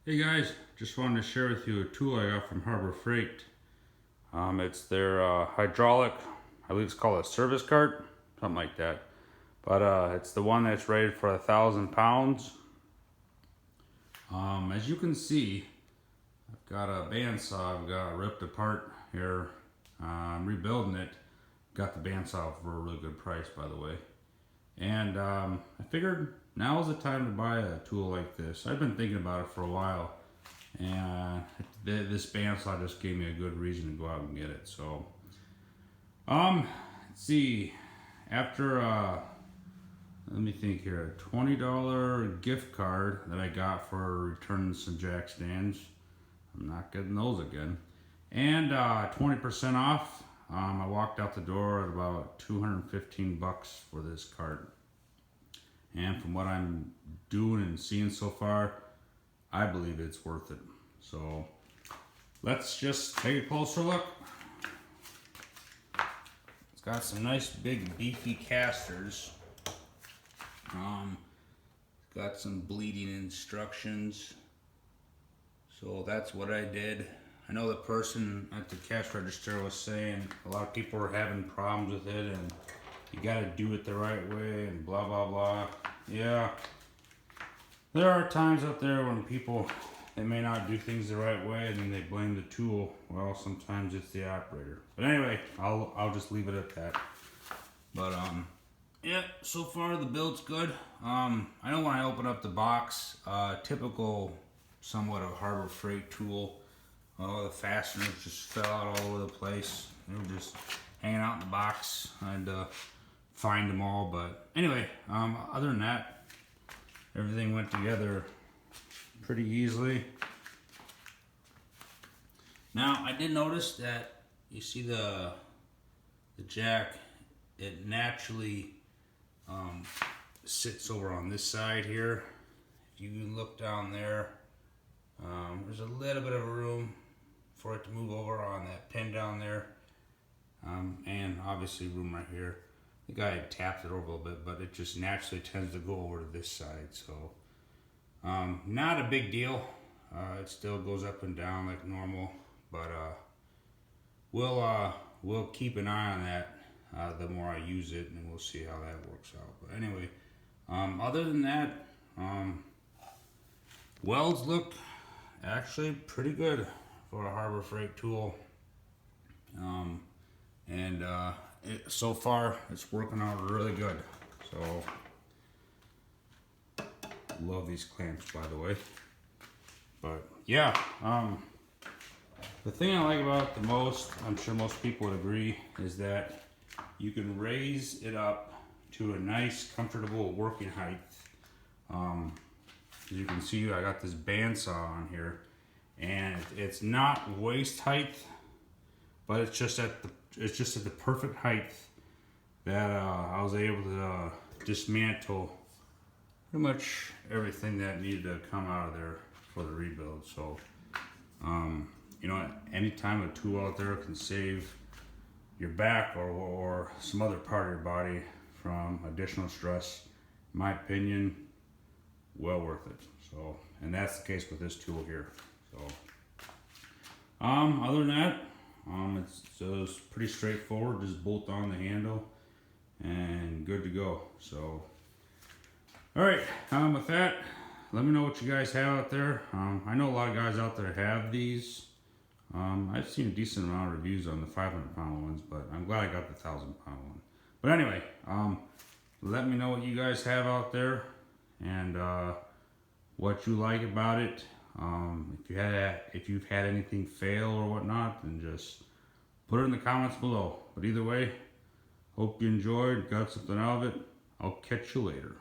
Hey guys, just wanted to share with you a tool I got from Harbor Freight. It's their hydraulic, I believe it's called a service cart, something like that. But it's the one that's rated for 1,000 pounds. As you can see, I've got a bandsaw I've got ripped apart here. I'm rebuilding it. Got the bandsaw for a really good price, by the way. And I figured now is the time to buy a tool like this. I've been thinking about it for a while, and this bandsaw just gave me a good reason to go out and get it. So, let's see. After let me think here, a $20 gift card that I got for returning some jack stands. I'm not getting those again. And 20% off. I walked out the door at about 215 bucks for this cart. And from what I'm doing and seeing so far, I believe it's worth it. So let's just take a closer look. It's got some nice big beefy casters. Got some bleeding instructions. So that's what I did. I know the person at the cash register was saying a lot of people were having problems with it and you gotta do it the right way and blah blah blah. Yeah, there are times out there when people, they may not do things the right way and then they blame the tool. Well, sometimes it's the operator. But anyway, I'll just leave it at that. But yeah, so far the build's good. I know when I open up the box, typical somewhat of Harbor Freight tool, the fasteners just fell out all over the place. They were just hanging out in the box. I had to find them all, but anyway, other than that, everything went together pretty easily. Now, I did notice that you see the jack, it naturally sits over on this side here. If you look down there, there's a little bit of room for it to move over on that pin down there, and obviously room right here. The guy had tapped it over a little bit, but it just naturally tends to go over to this side. So not a big deal. It still goes up and down like normal, but we'll keep an eye on that the more I use it, and we'll see how that works out. But anyway, other than that, welds look actually pretty good for a Harbor Freight tool, and so far it's working out really good. So love these clamps, by the way. But yeah, the thing I like about it the most, I'm sure most people would agree, is that you can raise it up to a nice comfortable working height. As you can see, I got this bandsaw on here, and it's not waist height, but it's just at the perfect height that I was able to dismantle pretty much everything that needed to come out of there for the rebuild. So you know, anytime a tool out there can save your back or some other part of your body from additional stress, in my opinion, well worth it. So, and that's the case with this tool here. So other than that, it's just pretty straightforward. Just bolt on the handle and good to go. So all right, with that, let me know what you guys have out there. I know a lot of guys out there have these. I've seen a decent amount of reviews on the 500-pound ones, but I'm glad I got the 1,000-pound one. But anyway, let me know what you guys have out there and what you like about it. If you've had anything fail or whatnot, then just put it in the comments below. But either way, hope you enjoyed, got something out of it. I'll catch you later.